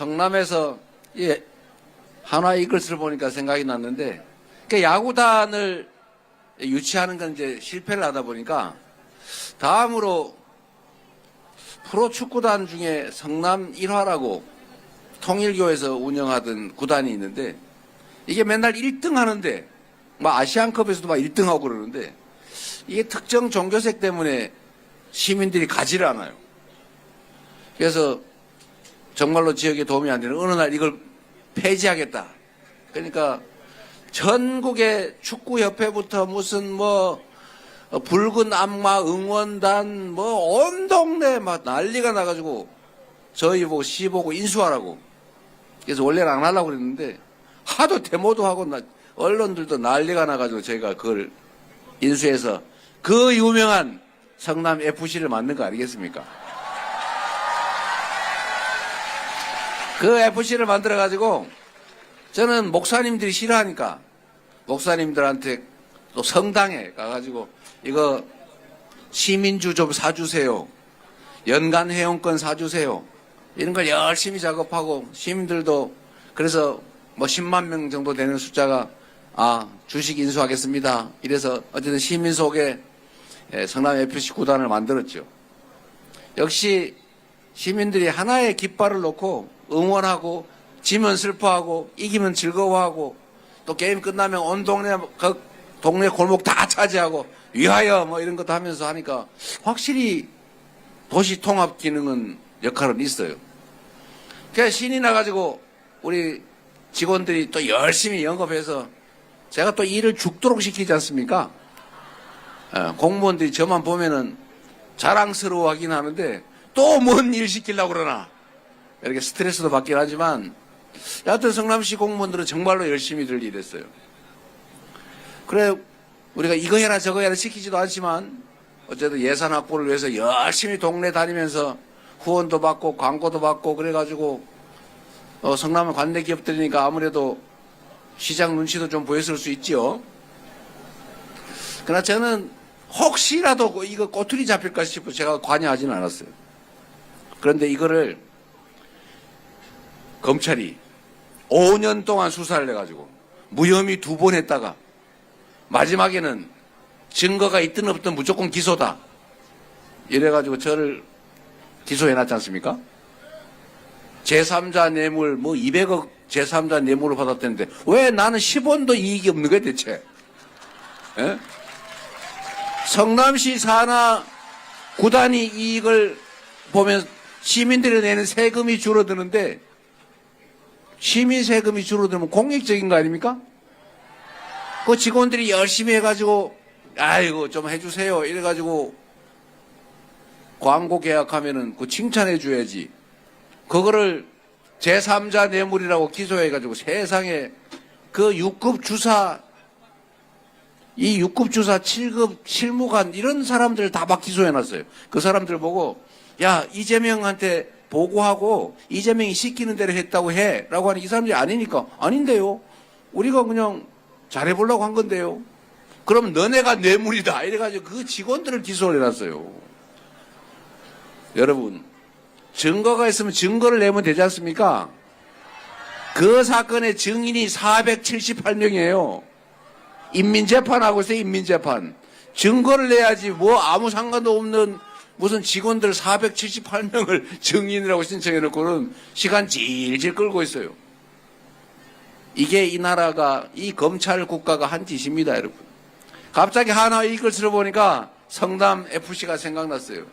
성남에서 한화 이글스를 보니까 생각이 났는데, 그 야구단을 유치하는 건 이제 실패를 하다 보니까 다음으로 프로축구단 중에 성남 1화라고 통일교에서 운영하던 구단이 있는데, 이게 맨날 1등 하는데, 뭐 아시안컵에서도 막 1등 하고 그러는데, 이게 특정 종교색 때문에 시민들이 가지를 않아요. 그래서 정말로 지역에 도움이 안 되는 어느 날 이걸 폐지하겠다. 그러니까 전국의 축구협회부터 무슨 붉은 악마 응원단 온 동네 막 난리가 나가지고 저희 보고 시 보고 인수하라고. 그래서 원래는 안 하려고 그랬는데 하도 데모도 하고 언론들도 난리가 나가지고 저희가 그걸 인수해서 그 유명한 성남 FC를 만든 거 아니겠습니까? 그 FC를 만들어가지고 저는 목사님들이 싫어하니까 목사님들한테 또 성당에 가가지고 이거 시민주 좀 사주세요. 연간 회원권 사주세요. 이런 걸 열심히 작업하고 시민들도 그래서 10만 명 정도 되는 숫자가 주식 인수하겠습니다. 이래서 어쨌든 시민 속에 성남 FC 구단을 만들었죠. 역시 시민들이 하나의 깃발을 놓고 응원하고 지면 슬퍼하고 이기면 즐거워하고 또 게임 끝나면 온 동네 동네 골목 다 차지하고 위하여 이런 것도 하면서 하니까 확실히 도시 통합 기능은 역할은 있어요. 그래서 신이 나가지고 우리 직원들이 또 열심히 영업해서 제가 또 일을 죽도록 시키지 않습니까? 공무원들이 저만 보면은 자랑스러워 하긴 하는데 또 뭔 일 시키려고 그러나 이렇게 스트레스도 받긴 하지만 여하튼 성남시 공무원들은 정말로 열심히들 일했어요. 그래 우리가 이거 해라 저거 해라 시키지도 않지만 어쨌든 예산 확보를 위해서 열심히 동네 다니면서 후원도 받고 광고도 받고 그래가지고 성남은 관내 기업들이니까 아무래도 시장 눈치도 좀 보였을 수 있지요. 그러나 저는 혹시라도 이거 꼬투리 잡힐까 싶어 제가 관여하지는 않았어요. 그런데 이거를 검찰이 5년 동안 수사를 해가지고 무혐의 2번 했다가 마지막에는 증거가 있든 없든 무조건 기소다. 이래가지고 저를 기소해놨지 않습니까? 제3자 뇌물 200억 제3자 뇌물을 받았다는데 왜 나는 10원도 이익이 없는 거야 대체? 에? 성남시 산하 구단이 이익을 보면 시민들이 내는 세금이 줄어드는데 시민 세금이 줄어들면 공익적인 거 아닙니까? 그 직원들이 열심히 해가지고 아이고 좀 해주세요 이래가지고 광고 계약하면은 그 칭찬해 줘야지. 그거를 제3자 뇌물이라고 기소해가지고 세상에 그 6급 주사 이 6급 주사 7급 실무관 이런 사람들 다 막 기소해놨어요. 그 사람들 보고 야 이재명한테 보고하고 이재명이 시키는 대로 했다고 해 라고 하는 이 사람들이 아니니까 아닌데요. 우리가 그냥 잘해보려고 한 건데요. 그럼 너네가 뇌물이다 이래가지고 그 직원들을 기소를 해놨어요. 여러분 증거가 있으면 증거를 내면 되지 않습니까? 그 사건의 증인이 478명이에요. 인민재판하고 있어요. 인민재판. 증거를 내야지 아무 상관도 없는 무슨 직원들 478명을 증인이라고 신청해놓고는 시간 질질 끌고 있어요. 이게 이 나라가 이 검찰 국가가 한 짓입니다. 여러분. 갑자기 하나 이글스를 보니까 성남 FC가 생각났어요.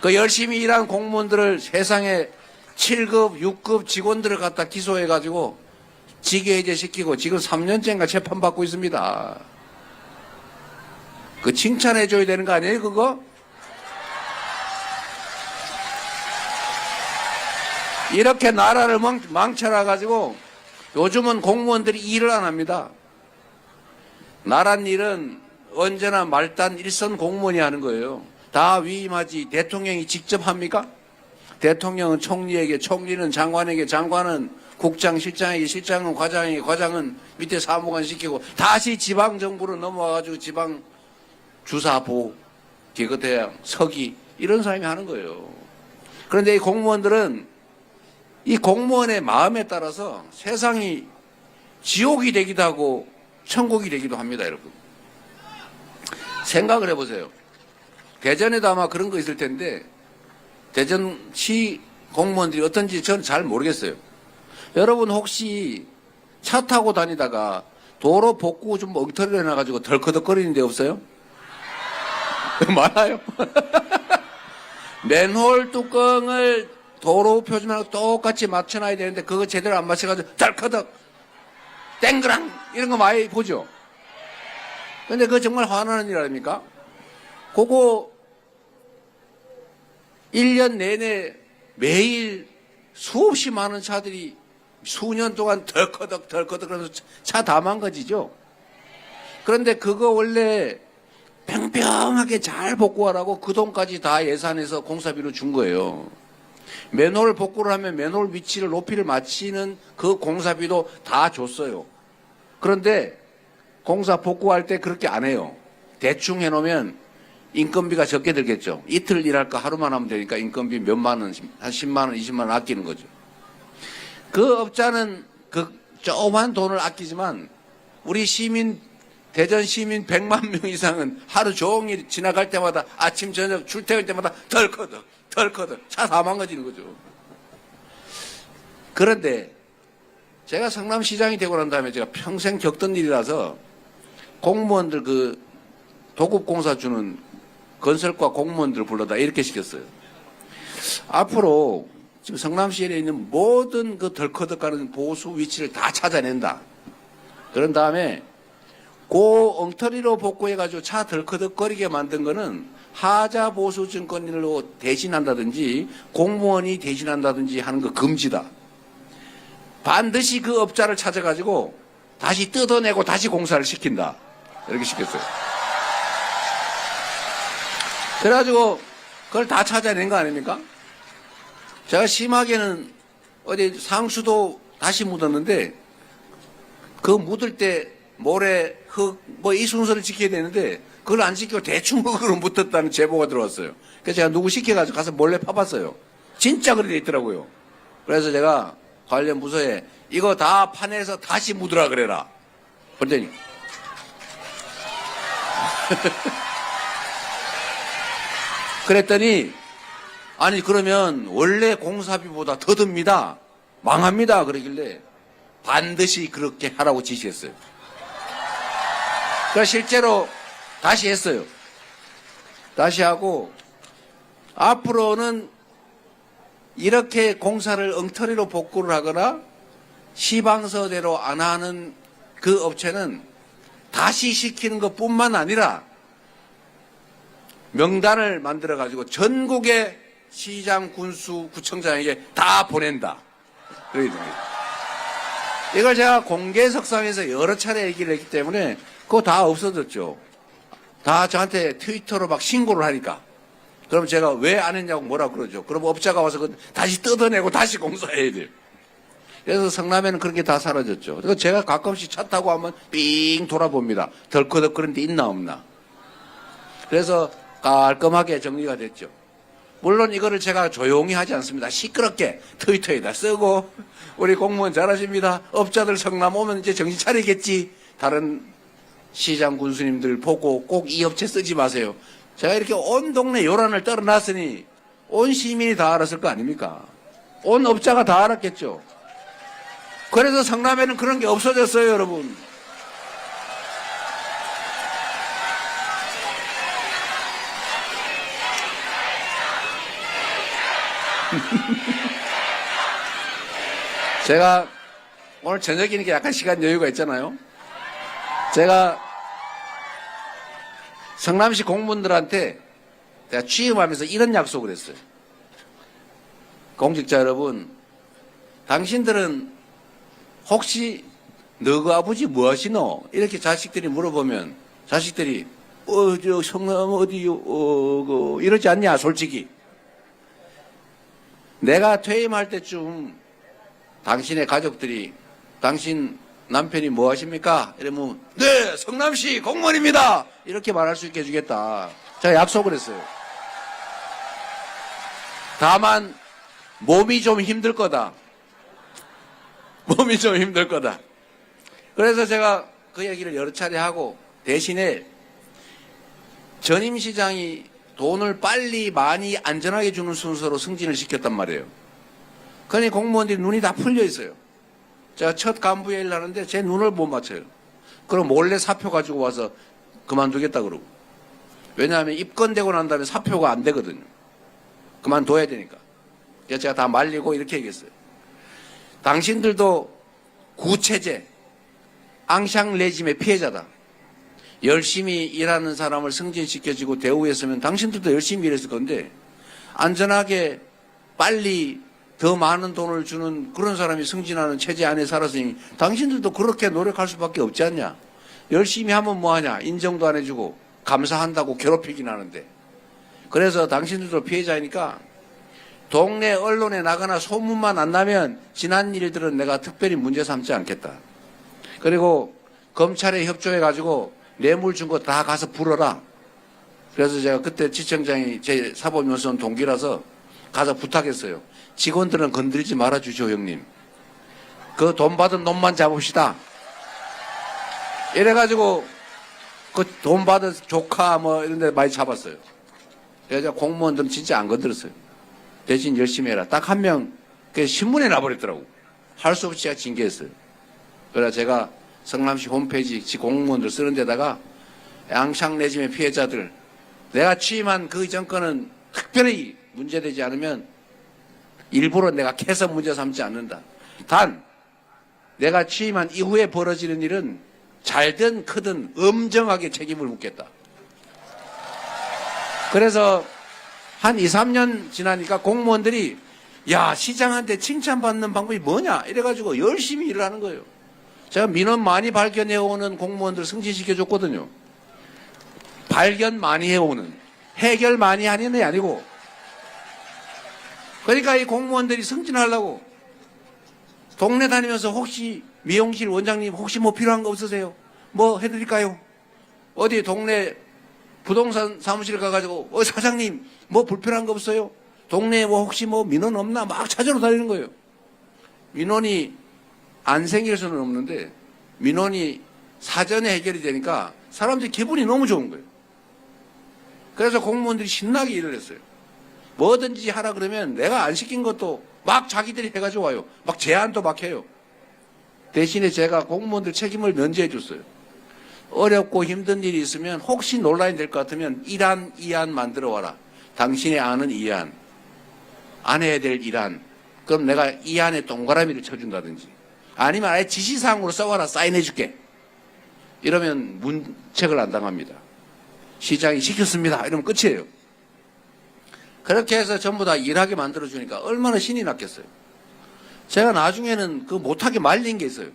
그 열심히 일한 공무원들을 세상에 7급, 6급 직원들을 갖다 기소해가지고 직위해제 시키고 지금 3년째인가 재판받고 있습니다. 그 칭찬해줘야 되는 거 아니에요, 그거? 이렇게 나라를 망쳐놔가지고 요즘은 공무원들이 일을 안 합니다. 나란 일은 언제나 말단 일선 공무원이 하는 거예요. 다 위임하지 대통령이 직접 합니까? 대통령은 총리에게, 총리는 장관에게, 장관은 국장, 실장에게, 실장은 과장에게, 과장은 밑에 사무관 시키고 다시 지방정부로 넘어와가지고 지방 주사보, 기껏해야 서기 이런 사람이 하는 거예요. 그런데 이 공무원들은 이 공무원의 마음에 따라서 세상이 지옥이 되기도 하고 천국이 되기도 합니다, 여러분. 생각을 해보세요. 대전에도 아마 그런 거 있을 텐데 대전시 공무원들이 어떤지 저는 잘 모르겠어요. 여러분 혹시 차 타고 다니다가 도로 복구 좀 엉터리를 해놔가지고 덜커덕거리는 데 없어요? 많아요. 맨홀 뚜껑을 도로 표준하고 똑같이 맞춰놔야 되는데 그거 제대로 안 맞춰가지고 덜커덕 땡그랑 이런 거 많이 보죠. 근데 그거 정말 화나는 일 아닙니까? 그거 1년 내내 매일 수없이 많은 차들이 수년 동안 덜커덕 그러면서 차 다 망가지죠. 그런데 그거 원래 평평하게 잘 복구하라고 그 돈까지 다 예산해서 공사비로 준 거예요. 맨홀 복구를 하면 맨홀 위치를 높이를 맞추는 그 공사비도 다 줬어요. 그런데 공사 복구할 때 그렇게 안 해요. 대충 해놓으면 인건비가 적게 들겠죠. 이틀 일할까 하루만 하면 되니까 인건비 몇만 원, 한 10만 원, 20만 원 아끼는 거죠. 그 업자는 그 조그만 돈을 아끼지만 우리 시민, 대전 시민 100만 명 이상은 하루 종일 지나갈 때마다 아침 저녁 출퇴근 때마다 덜커덕 차 다 망가지는 거죠. 그런데 제가 성남시장이 되고 난 다음에 제가 평생 겪던 일이라서 공무원들 그 도급공사 주는 건설과 공무원들을 불러다 이렇게 시켰어요. 앞으로 지금 성남시에 있는 모든 그 덜커덕하는 보수 위치를 다 찾아낸다. 그런 다음에 그 엉터리로 복구해가지고 차 덜커덕거리게 만든 거는 하자 보수 증권인으로 대신한다든지 공무원이 대신한다든지 하는 거 금지다. 반드시 그 업자를 찾아가지고 다시 뜯어내고 다시 공사를 시킨다. 이렇게 시켰어요. 그래가지고 그걸 다 찾아낸 거 아닙니까? 제가 심하게는 어디 상수도 다시 묻었는데 그 묻을 때 모래, 흙, 뭐 이 순서를 지켜야 되는데 그걸 안 지키고 대충 흙으로 묻었다는 제보가 들어왔어요. 그래서 제가 누구 시켜가지고 가서 몰래 파봤어요. 진짜 그렇게 돼 있더라고요. 그래서 제가 관련 부서에 이거 다 파내서 다시 묻으라 그래라. 그랬더니 그랬더니 아니 그러면 원래 공사비보다 더 듭니다. 망합니다. 그러길래 반드시 그렇게 하라고 지시했어요. 그래서 실제로 다시 했어요. 다시 하고 앞으로는 이렇게 공사를 엉터리로 복구를 하거나 시방서대로 안 하는 그 업체는 다시 시키는 것뿐만 아니라 명단을 만들어가지고 전국의 시장, 군수, 구청장에게 다 보낸다. 그러게 됩니다. 이걸 제가 공개석상에서 여러 차례 얘기를 했기 때문에 그거 다 없어졌죠. 다 저한테 트위터로 막 신고를 하니까. 그럼 제가 왜 안 했냐고 뭐라 그러죠. 그럼 업자가 와서 다시 뜯어내고 다시 공사해야 돼요. 그래서 성남에는 그런 게 다 사라졌죠. 그래서 제가 가끔씩 차 타고 한번 삥 돌아봅니다. 덜커덕 그런 데 있나 없나. 그래서 깔끔하게 정리가 됐죠. 물론 이거를 제가 조용히 하지 않습니다. 시끄럽게 트위터에다 쓰고 우리 공무원 잘하십니다. 업자들 성남 오면 이제 정신 차리겠지. 다른 시장 군수님들 보고 꼭 이 업체 쓰지 마세요. 제가 이렇게 온 동네 요란을 떨어놨으니 온 시민이 다 알았을 거 아닙니까? 온 업자가 다 알았겠죠. 그래서 성남에는 그런 게 없어졌어요, 여러분. 제가 오늘 저녁이니까 약간 시간 여유가 있잖아요. 제가 성남시 공무원들한테 제가 취임하면서 이런 약속을 했어요. 공직자 여러분, 당신들은 혹시 너그 아버지 뭐 하시노? 이렇게 자식들이 물어보면 자식들이 저 성남 어디요? 이러지 않냐 솔직히. 내가 퇴임할 때쯤 당신의 가족들이 당신 남편이 뭐 하십니까? 이러면 네 성남시 공무원입니다. 이렇게 말할 수 있게 해주겠다. 제가 약속을 했어요. 다만 몸이 좀 힘들 거다. 몸이 좀 힘들 거다. 그래서 제가 그 얘기를 여러 차례 하고 대신에 전임 시장이 돈을 빨리 많이 안전하게 주는 순서로 승진을 시켰단 말이에요. 그러니 공무원들이 눈이 다 풀려 있어요. 제가 첫 간부회의를 하는데 제 눈을 못 맞춰요. 그럼 몰래 사표 가지고 와서 그만두겠다 그러고. 왜냐하면 입건되고 난 다음에 사표가 안 되거든요. 그만둬야 되니까. 그래서 제가 다 말리고 이렇게 얘기했어요. 당신들도 구체제, 앙샹 레짐의 피해자다. 열심히 일하는 사람을 승진시켜주고 대우했으면 당신들도 열심히 일했을 건데 안전하게 빨리 더 많은 돈을 주는 그런 사람이 승진하는 체제 안에 살았으니 당신들도 그렇게 노력할 수밖에 없지 않냐. 열심히 하면 뭐하냐. 인정도 안 해주고 감사한다고 괴롭히긴 하는데. 그래서 당신들도 피해자이니까 동네 언론에 나가나 소문만 안 나면 지난 일들은 내가 특별히 문제 삼지 않겠다. 그리고 검찰에 협조해가지고 뇌물 준 거 다 가서 불어라. 그래서 제가 그때 지청장이 제 사법연수원 동기라서 가서 부탁했어요. 직원들은 건드리지 말아주죠, 형님. 그 돈 받은 놈만 잡읍시다. 이래가지고 그 돈 받은 조카 뭐 이런 데 많이 잡았어요. 그래서 공무원들은 진짜 안 건드렸어요. 대신 열심히 해라. 딱 한 명 신문에 나버렸더라고. 할 수 없이 제가 징계했어요. 그래서 제가 성남시 홈페이지 공무원들 쓰는 데다가 앙샹 레짐의 피해자들, 내가 취임한 그 정권은 특별히 문제되지 않으면 일부러 내가 캐서 문제 삼지 않는다. 단 내가 취임한 이후에 벌어지는 일은 잘든 크든 엄정하게 책임을 묻겠다. 그래서 한 2, 3년 지나니까 공무원들이 야, 시장한테 칭찬받는 방법이 뭐냐 이래가지고 열심히 일을 하는 거예요. 제가 민원 많이 발견해오는 공무원들 승진시켜줬거든요. 발견 많이 해오는, 해결 많이 하는 애 아니고. 그러니까 이 공무원들이 승진하려고 동네 다니면서 혹시 미용실 원장님 혹시 뭐 필요한 거 없으세요? 뭐 해드릴까요? 어디 동네 부동산 사무실 가가지고 사장님 뭐 불편한 거 없어요? 동네에 뭐 혹시 뭐 민원 없나? 막 찾으러 다니는 거예요. 민원이 안 생길 수는 없는데 민원이 사전에 해결이 되니까 사람들이 기분이 너무 좋은 거예요. 그래서 공무원들이 신나게 일을 했어요. 뭐든지 하라 그러면 내가 안 시킨 것도 막 자기들이 해가지고 와요. 막 제안도 막 해요. 대신에 제가 공무원들 책임을 면제해 줬어요. 어렵고 힘든 일이 있으면 혹시 논란이 될 것 같으면 1안, 2안 만들어 와라. 당신이 아는 2안, 안 해야 될 1안. 그럼 내가 2안에 동그라미를 쳐준다든지 아니면 아예 지시사항으로 써와라. 사인해 줄게. 이러면 문책을 안 당합니다. 시장이 시켰습니다. 이러면 끝이에요. 그렇게 해서 전부 다 일하게 만들어주니까 얼마나 신이 났겠어요. 제가 나중에는 그 못하게 말린 게 있어요.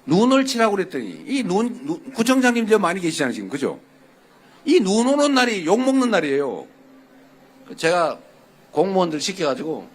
눈을 치라고 그랬더니 이 구청장님들 많이 계시잖아요 지금. 그죠? 이 눈 오는 날이 욕먹는 날이에요. 제가 공무원들 시켜가지고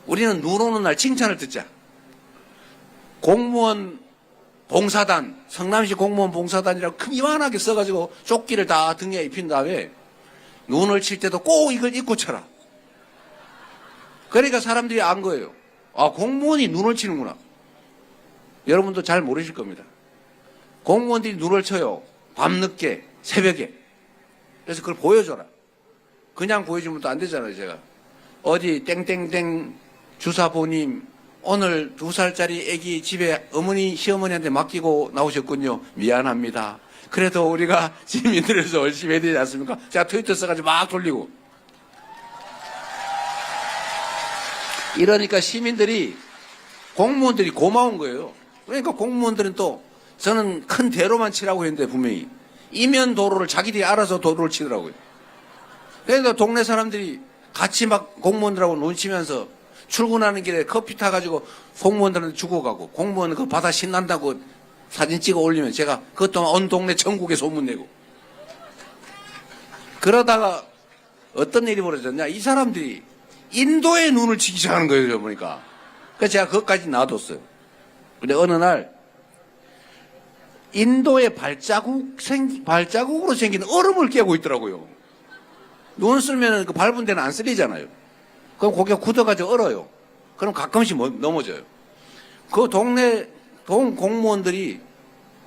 우리는 눈 오는 날 칭찬을 듣자. 공무원 봉사단, 성남시 공무원 봉사단이라고 큰 이만하게 써가지고 조끼를 다 등에 입힌 다음에 눈을 칠 때도 꼭 이걸 입고 쳐라. 그러니까 사람들이 안 거예요. 아, 공무원이 눈을 치는구나. 여러분도 잘 모르실 겁니다. 공무원들이 눈을 쳐요. 밤늦게, 새벽에. 그래서 그걸 보여줘라. 그냥 보여주면 또 안 되잖아요, 제가. 어디 땡땡땡 주사보님 오늘 2살짜리 아기 집에 어머니, 시어머니한테 맡기고 나오셨군요. 미안합니다. 그래도 우리가 시민들에서 열심히 해야 되지 않습니까? 제가 트위터 써가지고 막 돌리고. 이러니까 시민들이, 공무원들이 고마운 거예요. 그러니까 공무원들은 또 저는 큰 대로만 치라고 했는데 분명히 이면 도로를 자기들이 알아서 도로를 치더라고요. 그래서 동네 사람들이 같이 막 공무원들하고 눈치면서 출근하는 길에 커피 타가지고 공무원들한테 주고 가고 공무원 그거 받아 신난다고 사진 찍어 올리면 제가 그것도 온 동네 전국에 소문내고. 그러다가 어떤 일이 벌어졌냐. 이 사람들이 인도에 눈을 치기 시작하는 거예요. 보니까. 그래서 제가 그것까지 놔뒀어요. 근데 어느 날 인도에 발자국으로 생긴 얼음을 깨고 있더라고요. 눈 쓰면 그 밟은 데는 안 쓰리잖아요. 그럼 고개가 굳어가지고 얼어요. 그럼 가끔씩 넘어져요. 그 동네 공무원들이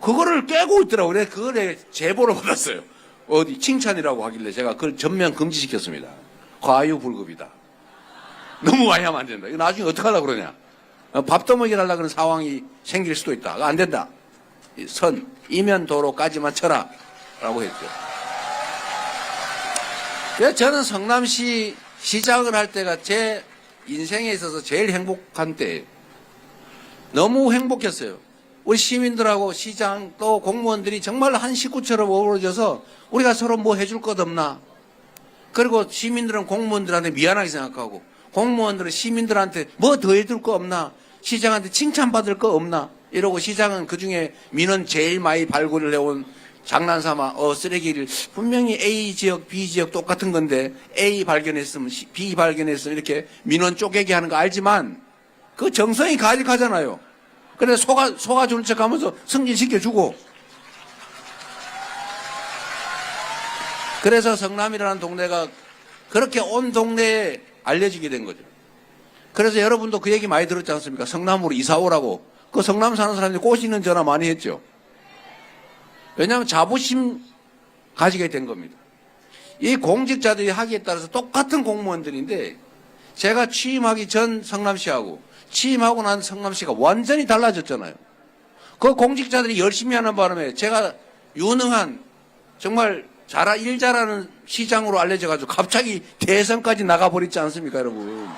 그거를 깨고 있더라고요. 그래서 그걸 내가 제보를 받았어요. 어디 칭찬이라고 하길래 제가 그걸 전면 금지시켰습니다. 과유불급이다. 너무 많이 하면 안 된다. 이거 나중에 어떻게 하려고 그러냐. 밥도 먹이려고 그런 상황이 생길 수도 있다. 안 된다. 선, 이면 도로까지만 쳐라. 라고 했죠. 그래서 저는 성남시 시장을 할 때가 제 인생에 있어서 제일 행복한 때예요. 너무 행복했어요. 우리 시민들하고 시장 또 공무원들이 정말 한 식구처럼 어우러져서 우리가 서로 뭐 해줄 것 없나. 그리고 시민들은 공무원들한테 미안하게 생각하고 공무원들은 시민들한테 뭐 더 해줄 거 없나. 시장한테 칭찬받을 거 없나. 이러고 시장은 그중에 민원 제일 많이 발굴을 해온 장난삼아 쓰레기를 분명히 A 지역 B 지역 똑같은 건데 A 발견했으면 B 발견했으면 이렇게 민원 쪼개기 하는 거 알지만 그 정성이 가득하잖아요. 그래서 속아주는 척하면서 승진시켜주고. 그래서 성남이라는 동네가 그렇게 온 동네에 알려지게 된 거죠. 그래서 여러분도 그 얘기 많이 들었지 않습니까? 성남으로 이사 오라고. 그 성남 사는 사람들이 꼬시는 전화 많이 했죠. 왜냐하면 자부심 가지게 된 겁니다. 이 공직자들이 하기에 따라서 똑같은 공무원들인데 제가 취임하기 전 성남시하고 취임하고 난 성남시가 완전히 달라졌잖아요. 그 공직자들이 열심히 하는 바람에 제가 유능한 정말 일 잘하는 시장으로 알려져가지고 갑자기 대선까지 나가버렸지 않습니까, 여러분.